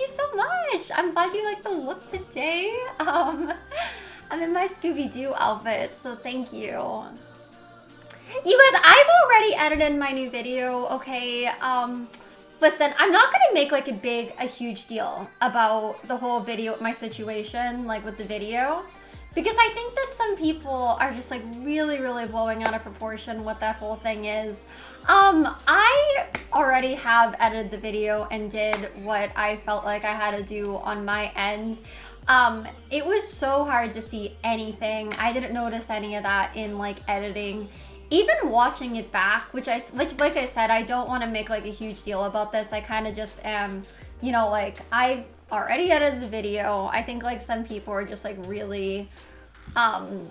you so much. I'm glad you like the look today. I'm in my Scooby-Doo outfit, so thank you. You guys, I've already edited my new video, okay? Listen, I'm not gonna make like a huge deal about the whole video, my situation, like with the video. Because I think that some people are just like really, really blowing out of proportion what that whole thing is. I already have edited the video and did what I felt like I had to do on my end. It was so hard to see anything. I didn't notice any of that in like editing. Even watching it back, which like I said, I don't want to make like a huge deal about this. I kind of just am, you know, like I've already edited the video. I think like some people are just like really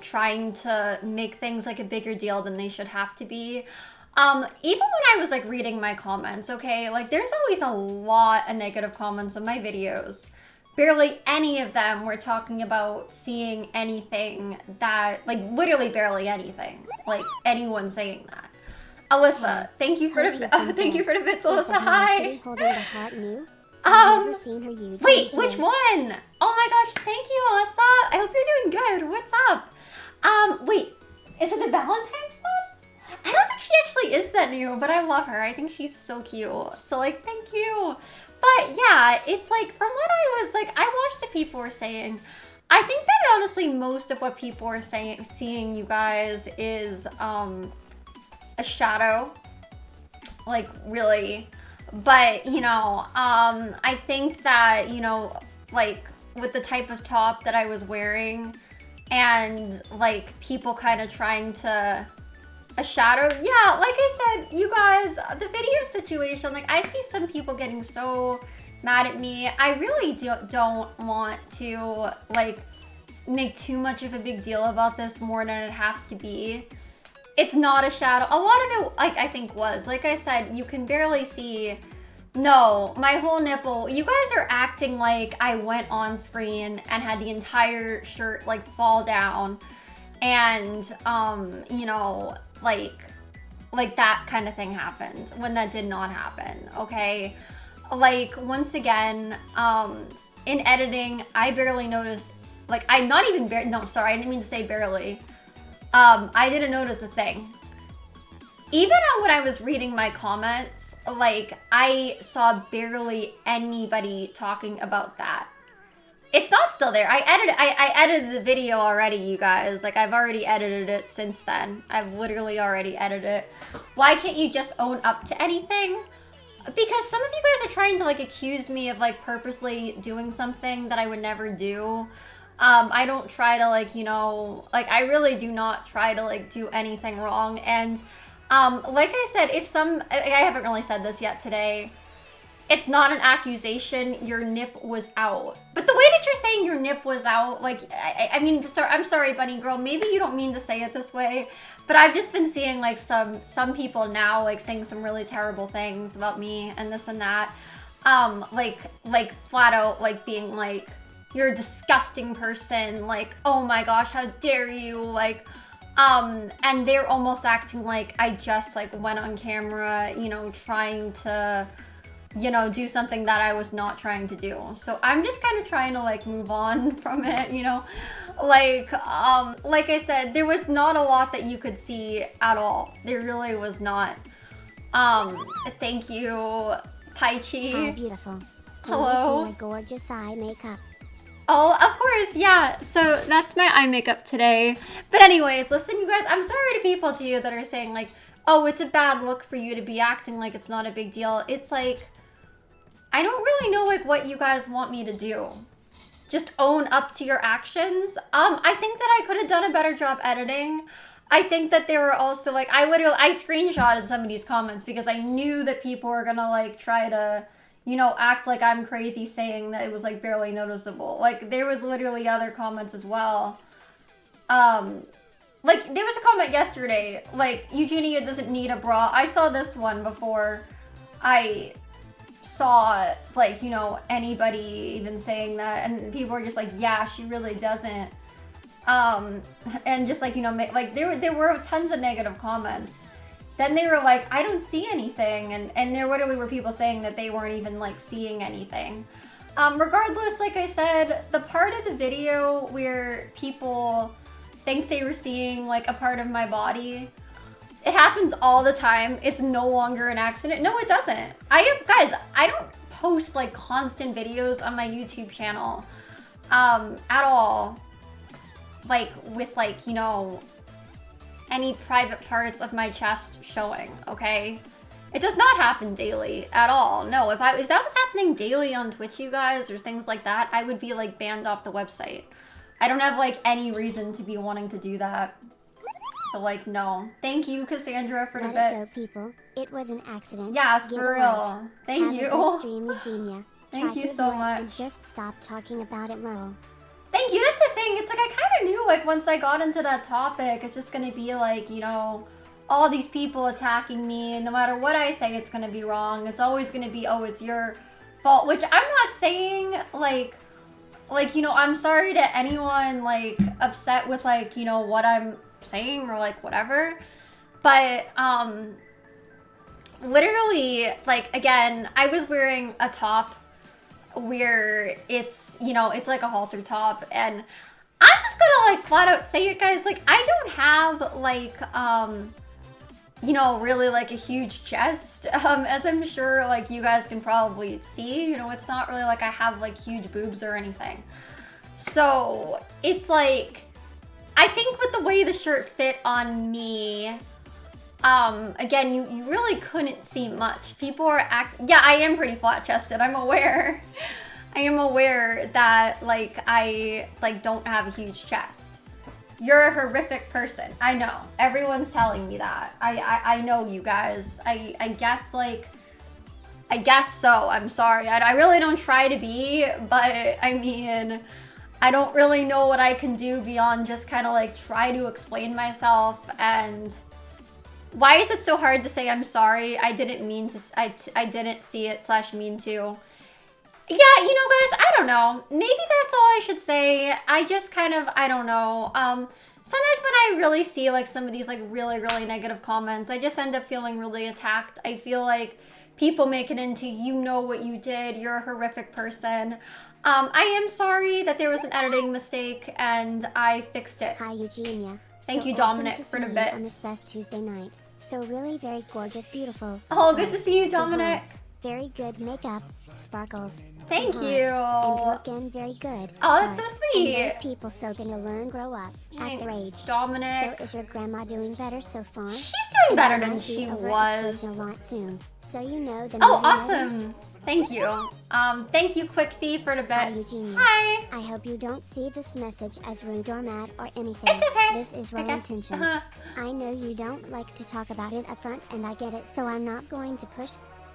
trying to make things like a bigger deal than they should have to be. Even when I was like reading my comments, okay, like there's always a lot of negative comments on my videos. Barely any of them were talking about seeing anything that, like literally barely anything, like anyone saying that. Alyssa, thank you for the thank you for the bits, Alyssa. Hi. Holding the heart new. I've never seen her use. Wait, which one? Oh my gosh, thank you, Alyssa. I hope you're doing good. What's up? Wait, is it the Valentine's one? I don't think she actually is that new, but I love her. I think she's so cute. So like, thank you. But yeah, it's like from what I was like, I watched what people were saying. I think that honestly most of what people are saying, seeing you guys is a shadow. Like really. But, you know, I think that, you know, like with the type of top that I was wearing and like people kind of trying to a shadow. Yeah, like I said, you guys, the video situation, like I see some people getting so mad at me. I really don't want to like make too much of a big deal about this more than it has to be. It's not a shadow. A lot of it, like I think was, like I said, you can barely see. No, my whole nipple. You guys are acting like I went on screen and had the entire shirt like fall down and, you know, like that kind of thing happened when that did not happen, okay? Like, once again, in editing, I barely noticed, like, I not even, no, sorry, I didn't mean to say barely. I didn't notice a thing. Even when I was reading my comments, like, I saw barely anybody talking about that. It's not still there. I edited the video already, you guys. Like, I've already edited it since then. I've literally already edited it. Why can't you just own up to anything? Because some of you guys are trying to, like, accuse me of, like, purposely doing something that I would never do. I don't try to, like, you know, like, I really do not try to, like, do anything wrong. And, like I said, I haven't really said this yet today. It's not an accusation. Your nip was out. But the way that you're saying your nip was out, like, I mean, I'm sorry, bunny girl. Maybe you don't mean to say it this way, but I've just been seeing, like, some people now, like, saying some really terrible things about me and this and that. Like flat out, like, being like, you're a disgusting person. Like, oh my gosh, how dare you? Like, and they're almost acting like I just, like, went on camera, you know, trying to, you know, do something that I was not trying to do. So I'm just kind of trying to, like, move on from it, you know? Like I said, there was not a lot that you could see at all. There really was not. Thank you, Paichi. Hi, beautiful. Hello. Can you see my gorgeous eye makeup? Oh, of course, yeah. So that's my eye makeup today. But anyways, listen, you guys, I'm sorry to people to you that are saying, like, oh, it's a bad look for you to be acting like it's not a big deal. It's like, I don't really know, like, what you guys want me to do. Just own up to your actions. I think that I could have done a better job editing. I think that they were also, like, I screenshotted some of these comments because I knew that people were gonna, like, try to, you know, act like I'm crazy saying that it was, like, barely noticeable. Like, there was literally other comments as well. Like, there was a comment yesterday, like, Eugenia doesn't need a bra. I saw this one before I saw, like, you know, anybody even saying that, and people were just like, yeah, she really doesn't. And just, like, you know, like, there were tons of negative comments. Then they were like, I don't see anything, and there literally were people saying that they weren't even, like, seeing anything. Regardless, like I said, the part of the video where people think they were seeing like a part of my body, it happens all the time. It's no longer an accident. No, it doesn't. Guys, I don't post like constant videos on my YouTube channel at all. Like with like, you know, any private parts of my chest showing, okay? It does not happen daily at all. No, if that was happening daily on Twitch, you guys, or things like that, I would be like banned off the website. I don't have like any reason to be wanting to do that. So like, no. Thank you, Cassandra, for the bits. Let it go, people. It was an accident. Yes, for real. Thank you. Have a good stream, Eugenia. Thank you so much. And just stop talking about it, Merle. Thank you. That's the thing. It's like I kind of knew like once I got into that topic, it's just gonna be like, you know, all these people attacking me, and no matter what I say, it's gonna be wrong. It's always gonna be, oh, it's your fault. Which I'm not saying like, you know, I'm sorry to anyone like upset with like, you know, what I'm saying or like whatever. But literally, like, again, I was wearing a top where it's, you know, it's like a halter top, and I'm just gonna like flat out say it, guys, like I don't have like you know, really like a huge chest, as I'm sure like you guys can probably see. You know, it's not really like I have like huge boobs or anything. So it's like, I think with the way the shirt fit on me, again, you really couldn't see much. People are yeah, I am pretty flat-chested, I'm aware. I am aware that like I like don't have a huge chest. You're a horrific person. I know. Everyone's telling me that. I know, you guys. I guess like, I guess so. I'm sorry. I really don't try to be, but I mean, I don't really know what I can do beyond just kind of like try to explain myself. And why is it so hard to say I'm sorry? I didn't mean to, I didn't see it / mean to. Yeah, you know, guys, I don't know. Maybe that's all I should say. I just kind of, I don't know. Sometimes when I really see like some of these like really, really negative comments, I just end up feeling really attacked. I feel like people make it into, you know what you did, you're a horrific person. I am sorry that there was an editing mistake and I fixed it. Hi, Eugenia. Thank you, awesome Dominic, for the bits. On this best Tuesday night. So really very gorgeous, beautiful. Oh, good to see you, Dominic. Very good makeup, sparkles. Thank you. And looking very good. Oh, that's so sweet. And those people so gonna learn, grow up, at their age. Dominic. So is your grandma doing better so far? She's doing better than she was. A lot soon. So you know the oh, awesome. Thank you. Thank you, Quick Fee, for the bits. Hi. I hope you don't see this message as rude or mad or anything. It's okay. This is well intentioned. I know you don't like to talk about it up front, and I get it, so I'm not going to push.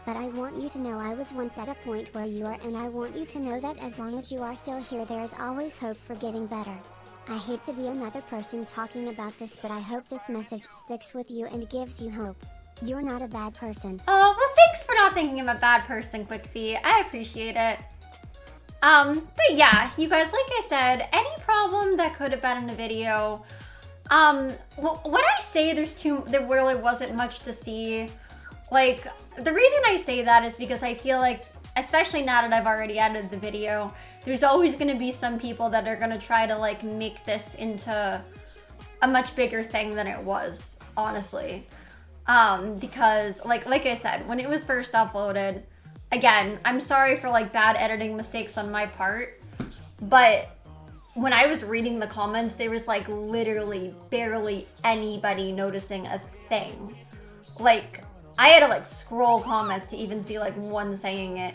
But I want you to know I was once at a point where you are, and I want you to know that as long as you are still here, there is always hope for getting better. I hate to be another person talking about this, but I hope this message sticks with you and gives you hope. You're not a bad person. Oh, well, thanks for not thinking I'm a bad person, Quick Fee. I appreciate it. But yeah, you guys, like I said, any problem that could have been in the video, well, when I say there really wasn't much to see, like, the reason I say that is because I feel like, especially now that I've already edited the video, there's always going to be some people that are going to try to like make this into a much bigger thing than it was, honestly. Because like I said, when it was first uploaded, again, I'm sorry for like bad editing mistakes on my part, but when I was reading the comments, there was like literally barely anybody noticing a thing. Like, I had to like scroll comments to even see like one saying it.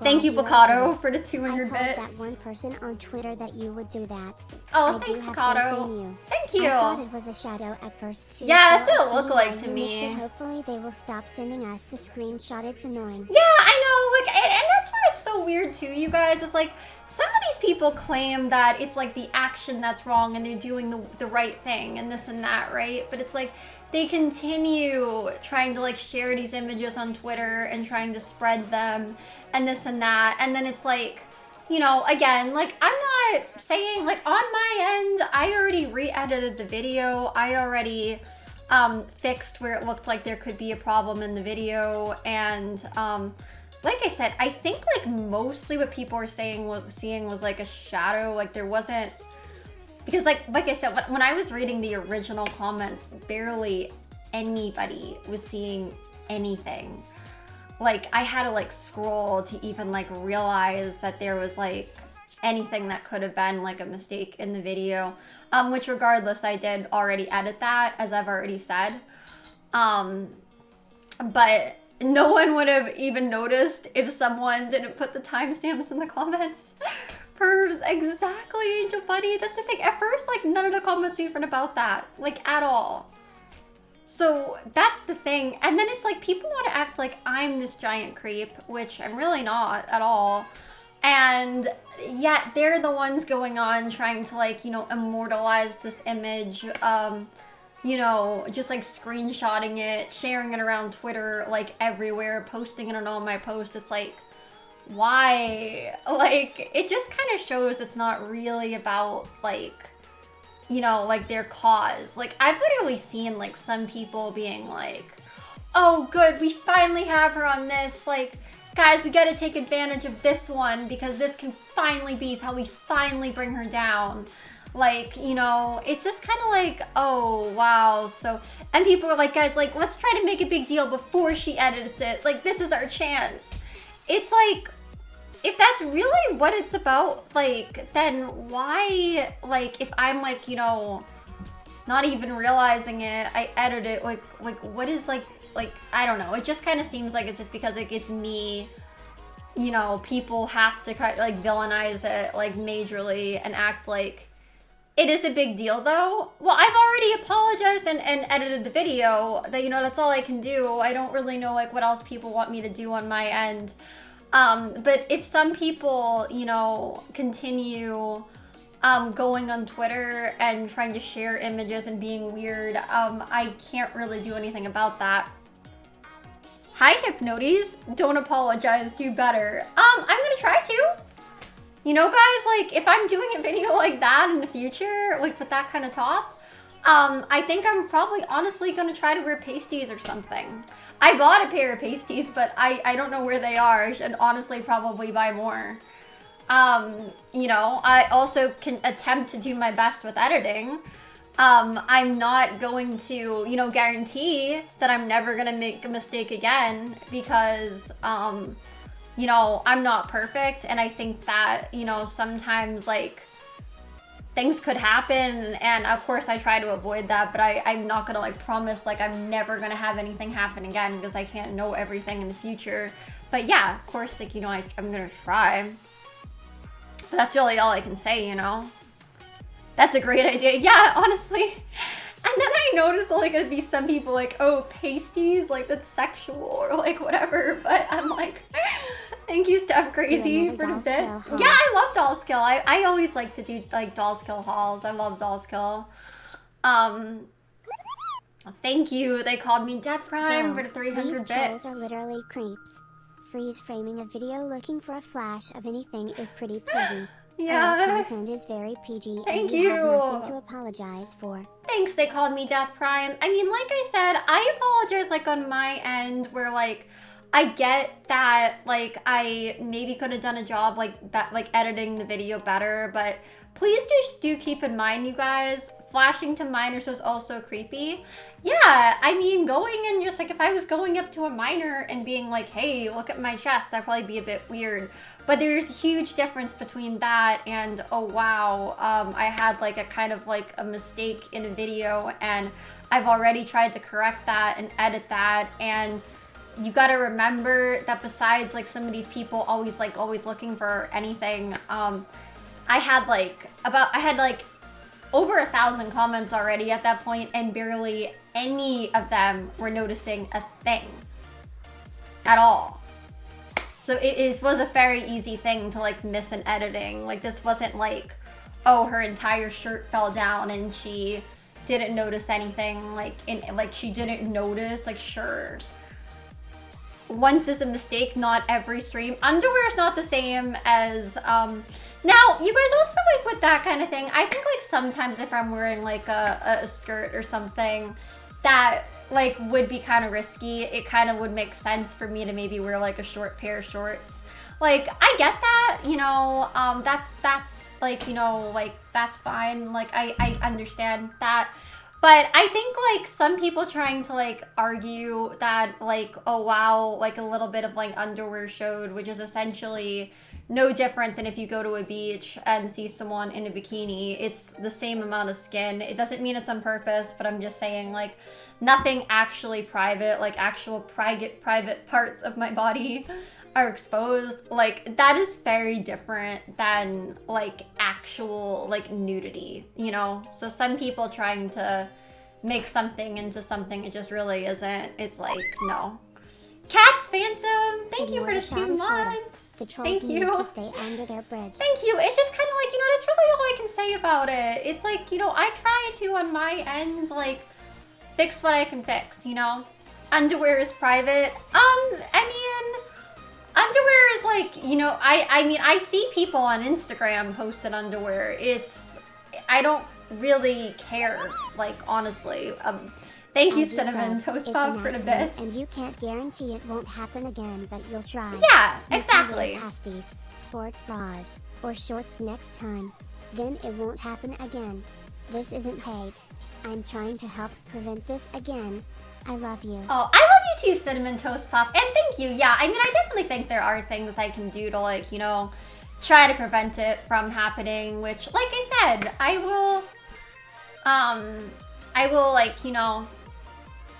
Thank you, Picato, for the 200 bits. I told that one person on Twitter that you would do that. Oh, thanks, Picato. Thank you. I thought it was a shadow at first too. Yeah, that's what it looked like to me. Hopefully they will stop sending us the screenshot. It's annoying. Yeah, I know. Like, and that's where it's so weird too, you guys. It's like some of these people claim that it's like the action that's wrong and they're doing the right thing and this and that, right? But it's like, they continue trying to like share these images on Twitter and trying to spread them and this and that. And then it's like, you know, again, like I'm not saying like on my end, I already re-edited the video. I already fixed where it looked like there could be a problem in the video. And like I said, I think like mostly what people were seeing was like a shadow. Like there wasn't, because like I said, when I was reading the original comments, barely anybody was seeing anything. Like I had to like scroll to even like realize that there was like anything that could have been like a mistake in the video. Which regardless, I did already edit that, as I've already said. But no one would have even noticed if someone didn't put the timestamps in the comments. Pervs, exactly, Angel Buddy. That's the thing. At first, like, none of the comments were even about that. Like, at all. So, that's the thing. And then it's like, people want to act like I'm this giant creep, which I'm really not at all. And yet, they're the ones going on trying to, like, you know, immortalize this image. You know, just like screenshotting it, sharing it around Twitter, like everywhere, posting it on all my posts. It's like, why? Like, it just kind of shows it's not really about like, you know, like their cause. Like, I've literally seen like some people being like, oh good, we finally have her on this. Like, guys, we gotta take advantage of this one because this can finally be how we finally bring her down. Like, you know, it's just kind of like, oh, wow. So, and people are like, guys, like, let's try to make a big deal before she edits it. Like, this is our chance. It's like, if that's really what it's about, like, then why, like, if I'm like, you know, not even realizing it, I edit it, like, what is, like, I don't know. It just kind of seems like it's just because, like, it's me. You know, people have to, like, villainize it, like, majorly and act like it is a big deal, though. Well, I've already apologized and edited the video. That, you know, that's all I can do. I don't really know, like, what else people want me to do on my end. But if some people, you know, continue going on Twitter and trying to share images and being weird, I can't really do anything about that. Hi, Hypnotes. Don't apologize. Do better. I'm gonna try to. You know, guys, like, if I'm doing a video like that in the future, like, with that kind of top, I think I'm probably honestly gonna try to wear pasties or something. I bought a pair of pasties, but I don't know where they are. I should honestly probably buy more. You know, I also can attempt to do my best with editing. I'm not going to, you know, guarantee that I'm never gonna make a mistake again because, you know, I'm not perfect, and I think that, you know, sometimes, like, things could happen, and of course I try to avoid that, but I'm not gonna, like, promise, like, I'm never gonna have anything happen again, because I can't know everything in the future. But yeah, of course, like, you know, I'm gonna try. But that's really all I can say, you know? That's a great idea. Yeah, honestly. And then I noticed, like, it'd be some people like, oh, pasties, like, that's sexual, or, like, whatever. But I'm like, thank you, Steph Crazy, for the bits. Yeah, I love Doll Skill. I always like to do, like, Doll Skill hauls. I love Doll Skill. Thank you. They called me Death Prime for the 300 these bits. trolls are literally creeps. Freeze framing a video looking for a flash of anything is pretty pretty. Yeah. Our content is very PG Thank and you have you. nothing to apologize for. Thanks, they called me Death Prime. I mean, like I said, I apologize, like, on my end, where, like, I get that, like, I maybe could have done a job, like, editing the video better, but please just do keep in mind, you guys, flashing to minors was also creepy. Yeah, I mean, going and just, like, if I was going up to a minor and being like, hey, look at my chest, that'd probably be a bit weird. But there's a huge difference between that and, oh, wow, I had, like, a kind of, like, a mistake in a video, and I've already tried to correct that and edit that, and you gotta remember that besides, like, some of these people always looking for anything, I had, like, over 1,000 comments already at that point, and barely any of them were noticing a thing at all. So it was a very easy thing to, like, miss in editing. Like, this wasn't like, oh, her entire shirt fell down and she didn't notice anything. Like, she didn't notice. Like, sure. Once is a mistake, not every stream. Underwear is not the same as, now, you guys also, like, with that kind of thing, I think, like, sometimes if I'm wearing, like, a skirt or something, that like would be kind of risky. It kind of would make sense for me to maybe wear like a short pair of shorts. Like, I get that, you know, that's like, you know, like, that's fine. Like, I understand that. But I think, like, some people trying to, like, argue that, like, oh, wow, like, a little bit of, like, underwear showed, which is essentially no different than if you go to a beach and see someone in a bikini. It's the same amount of skin. It doesn't mean it's on purpose, but I'm just saying, like, nothing actually private, like, actual private parts of my body are exposed. Like, that is very different than like actual like nudity, you know? So some people trying to make something into something it just really isn't. It's like, no. Cats Phantom, thank you for the 2 months. Thank you. To stay under their bridge. Thank you. It's just kind of like, you know, that's really all I can say about it. It's like, you know, I try to on my end like fix what I can fix, you know? Underwear is private. I mean, underwear is like, you know, I mean, I see people on Instagram posting underwear. I don't really care, like, honestly. Thank you, Cinnamon Toast Pop, for the bits. And you can't guarantee it won't happen again, but you'll try. Yeah, exactly. You can wear pasties, sports bras, or shorts next time. Then it won't happen again. This isn't hate. I'm trying to help prevent this again. I love you. Oh, I love you too, Cinnamon Toast Puff. And thank you. Yeah, I mean, I definitely think there are things I can do to, like, you know, try to prevent it from happening, which, like I said, I will, like, you know,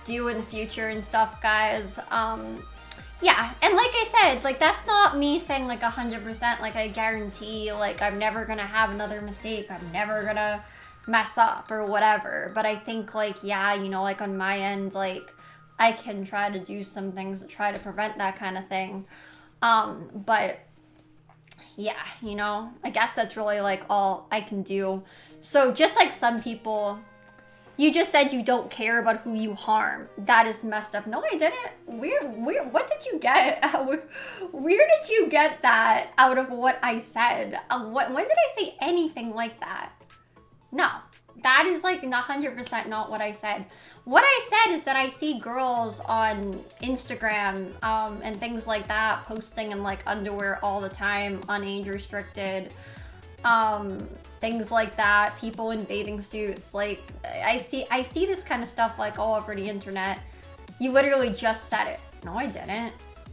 do in the future and stuff, guys. Yeah, and like I said, like, that's not me saying, like, 100%, like, I guarantee, like, I'm never gonna have another mistake. I'm never gonna mess up or whatever, but I think like, yeah, you know, like on my end, like I can try to do some things to try to prevent that kind of thing, but yeah, you know, I guess that's really like all I can do. So just like some people, you just said you don't care about who you harm. That is messed up. No, I didn't. What did you get? Where did you get that out of what I said? When did I say anything like that? No, that is like 100% not what I said. What I said is that I see girls on Instagram and things like that posting in like underwear all the time, unage restricted, things like that, people in bathing suits. Like I see this kind of stuff like all over the internet. You literally just said it. No, I didn't.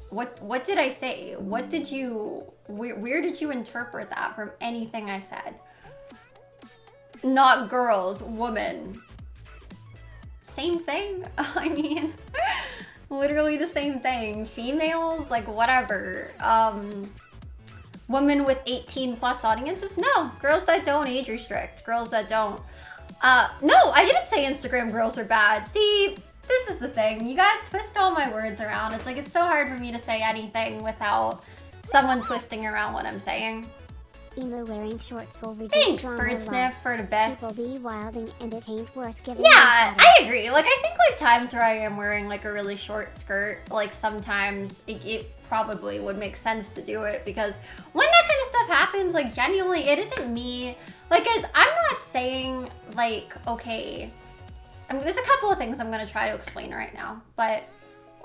What did I say? What did you, where did you interpret that from anything I said? Not girls, woman. Same thing. I mean, literally the same thing. Females, like whatever. Women with 18 plus audiences? No. Girls that don't age restrict. Girls that don't. No, I didn't say Instagram girls are bad. See, this is the thing. You guys twist all my words around. It's like, it's so hard for me to say anything without someone twisting around what I'm saying. Emo wearing shorts will reduce Thanks, trauma Bird a Sniff, lot. for the bets. People be wilding and it ain't worth giving. Yeah, I agree. Like, I think, like, times where I am wearing, like, a really short skirt, like, sometimes it probably would make sense to do it, because when that kind of stuff happens, like, genuinely, it isn't me. Like, guys, I'm not saying, like, okay, there's a couple of things I'm gonna try to explain right now, but,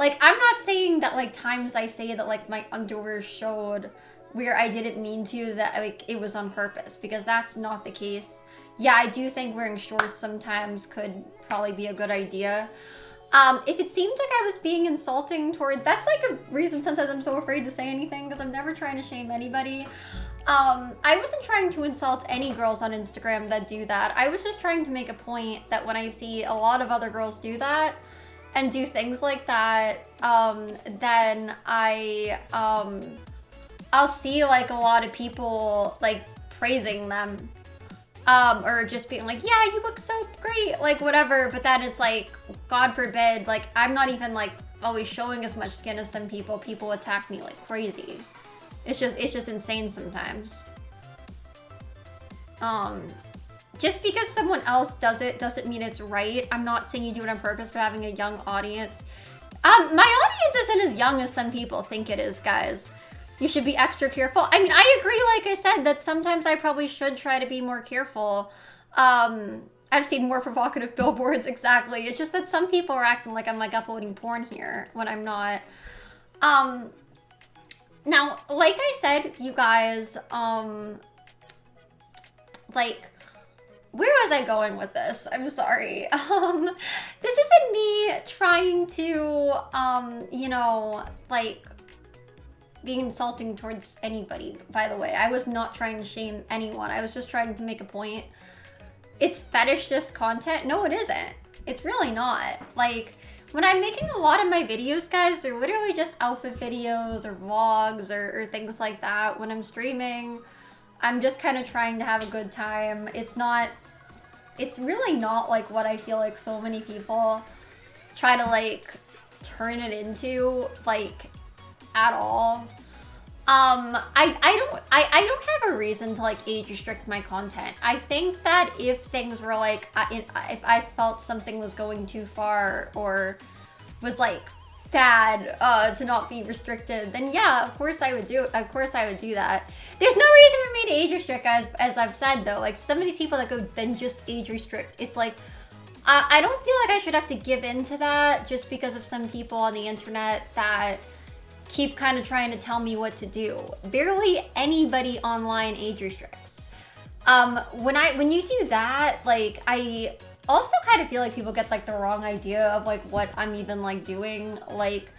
like, I'm not saying that, like, times I say that, like, my underwear showed where I didn't mean to, that like it was on purpose, because that's not the case. Yeah, I do think wearing shorts sometimes could probably be a good idea. If it seemed like I was being insulting toward, that's like a reason sometimes I'm so afraid to say anything, because I'm never trying to shame anybody. I wasn't trying to insult any girls on Instagram that do that. I was just trying to make a point that when I see a lot of other girls do that and do things like that, then I'll see like a lot of people like praising them, or just being like, yeah, you look so great, like whatever. But then it's like, God forbid, like I'm not even like always showing as much skin as some people. People attack me like crazy. It's just insane sometimes. Just because someone else does it doesn't mean it's right. I'm not saying you do it on purpose, but having a young audience. My audience isn't as young as some people think it is, guys. You should be extra careful. I mean, I agree, like I said, that sometimes I probably should try to be more careful. I've seen more provocative billboards, exactly. It's just that some people are acting like I'm like uploading porn here when I'm not. Now, like I said, you guys, like, where was I going with this? I'm sorry. This isn't me trying to, you know, like, being insulting towards anybody, by the way. I was not trying to shame anyone. I was just trying to make a point. It's fetishist content? No, it isn't. It's really not. Like, when I'm making a lot of my videos, guys, they're literally just outfit videos or vlogs or things like that. When I'm streaming, I'm just kind of trying to have a good time. It's really not like what I feel like so many people try to like turn it into, like, at all. I don't have a reason to like age restrict my content. I think that if things were like, if I felt something was going too far or was like bad to not be restricted, then yeah, of course I would do that. There's no reason for me to age restrict, guys, as I've said though. Like, some of these people that go, then just age restrict. It's like, I don't feel like I should have to give in to that just because of some people on the internet that keep kind of trying to tell me what to do. Barely anybody online age restricts. When you do that, like, I also kind of feel like people get like the wrong idea of like what I'm even like doing. Like,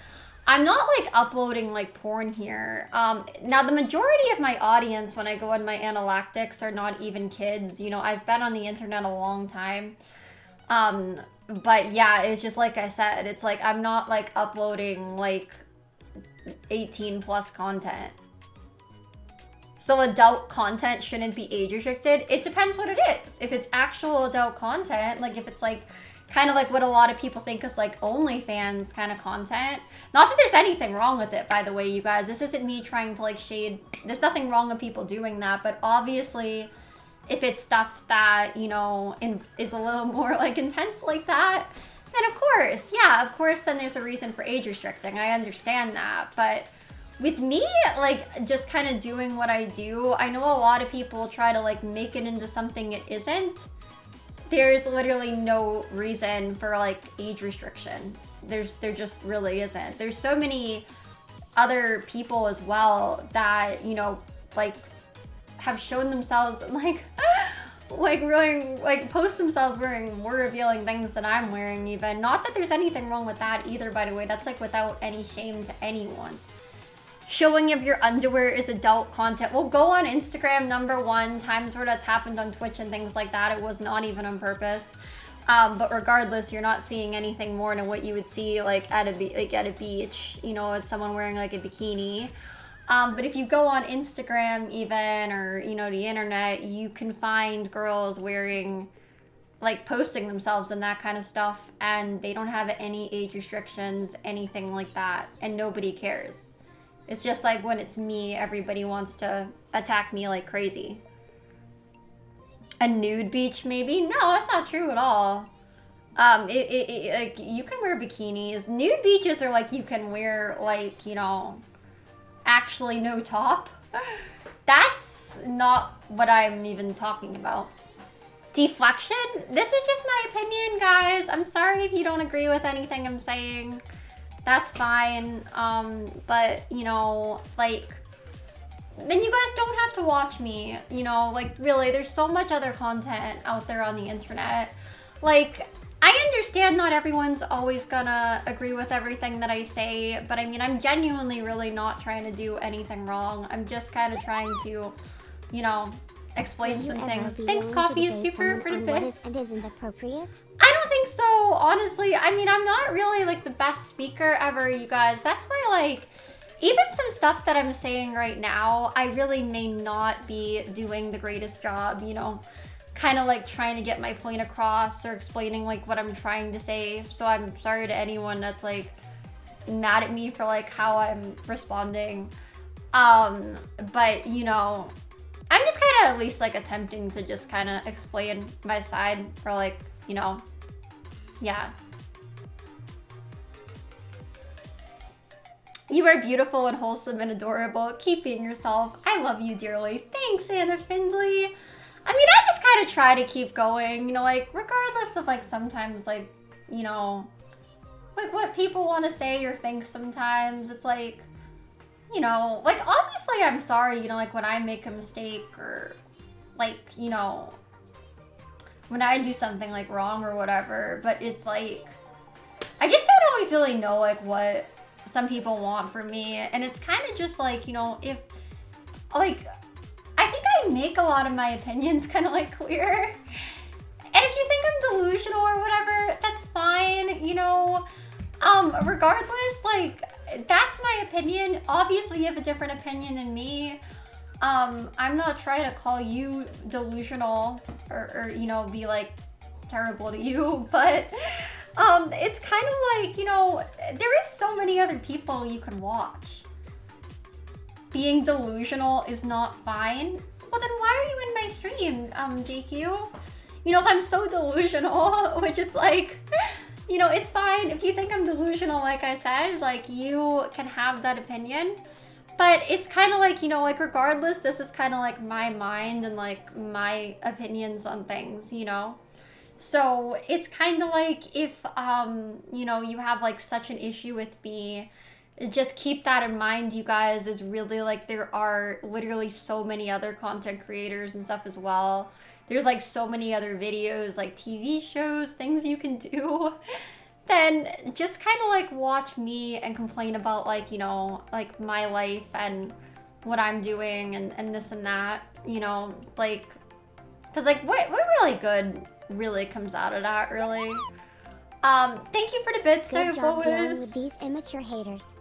I'm not like uploading like porn here. Now the majority of my audience when I go on my analactics are not even kids. You know, I've been on the internet a long time. But yeah, it's just like I said, it's like I'm not like uploading like 18 plus content. So adult content shouldn't be age restricted. It depends what it is. If it's actual adult content, like if it's like kind of like what a lot of people think is like OnlyFans kind of content. Not that there's anything wrong with it, by the way, you guys. This isn't me trying to like shade. There's nothing wrong with people doing that, but obviously if it's stuff that, you know, is a little more like intense like that, then of course, yeah, of course, then there's a reason for age restricting. I understand that. But with me, like, just kind of doing what I do, I know a lot of people try to, like, make it into something it isn't. There's literally no reason for, like, age restriction. There just really isn't. There's so many other people as well that, you know, like, have shown themselves, like... like really like post themselves wearing more revealing things than I'm wearing even. Not that there's anything wrong with that either, by the way. That's like without any shame to anyone. Showing of your underwear is adult content. Well, go on Instagram, number one. Times where that's happened on Twitch and things like that, it was not even on purpose. But regardless, you're not seeing anything more than what you would see like at a beach. You know, it's someone wearing like a bikini. But if you go on Instagram even, or, you know, the internet, you can find girls wearing, like, posting themselves and that kind of stuff, and they don't have any age restrictions, anything like that, and nobody cares. It's just like when it's me, everybody wants to attack me like crazy. A nude beach, maybe? No, that's not true at all. Like, you can wear bikinis. Nude beaches are like, you can wear, like, you know... actually no top. That's not what I'm even talking about. Deflection? This is just my opinion, guys. I'm sorry if you don't agree with anything I'm saying. That's fine. But, you know, like, then you guys don't have to watch me. You know, like, really, there's so much other content out there on the internet. Like, I understand not everyone's always gonna agree with everything that I say, but I mean, I'm genuinely really not trying to do anything wrong. I'm just kind of trying to, you know, explain some things. Thanks, Coffee is super for the bits. And isn't appropriate? I don't think so, honestly. I mean, I'm not really like the best speaker ever, you guys. That's why, like, even some stuff that I'm saying right now, I really may not be doing the greatest job, you know, kind of like trying to get my point across or explaining like what I'm trying to say. So I'm sorry to anyone that's like mad at me for like how I'm responding. But you know, I'm just kind of at least like attempting to just kind of explain my side for like, you know, yeah. You are beautiful and wholesome and adorable. Keep being yourself. I love you dearly. Thanks, Anna Findley. I mean, I just kind of try to keep going, you know, like, regardless of, like, sometimes, like, you know, like, what people want to say or think sometimes. It's like, you know, like, obviously I'm sorry, you know, like, when I make a mistake or, like, you know, when I do something, like, wrong or whatever. But it's like, I just don't always really know, like, what some people want from me. And it's kind of just like, you know, if, like, I think I make a lot of my opinions kind of, like, clear. And if you think I'm delusional or whatever, that's fine, you know. Regardless, like, that's my opinion. Obviously, you have a different opinion than me. I'm not trying to call you delusional or you know, be, like, terrible to you, but it's kind of like, you know, there is so many other people you could watch. Being delusional is not fine. Well, then why are you in my stream, JQ? You know, if I'm so delusional, which it's like, you know, it's fine. If you think I'm delusional, like I said, like, you can have that opinion. But it's kind of like, you know, like, regardless, this is kind of like my mind and, like, my opinions on things, you know? So it's kind of like if, you know, you have, like, such an issue with me, just keep that in mind, you guys, is really, like, there are literally so many other content creators and stuff as well. There's, like, so many other videos, like, TV shows, things you can do. Then just kind of, like, watch me and complain about, like, you know, like, my life and what I'm doing and this and that, you know, like, because, like, what really good really comes out of that, really. Thank you for the bits, Good job dealing Boas. with these immature haters.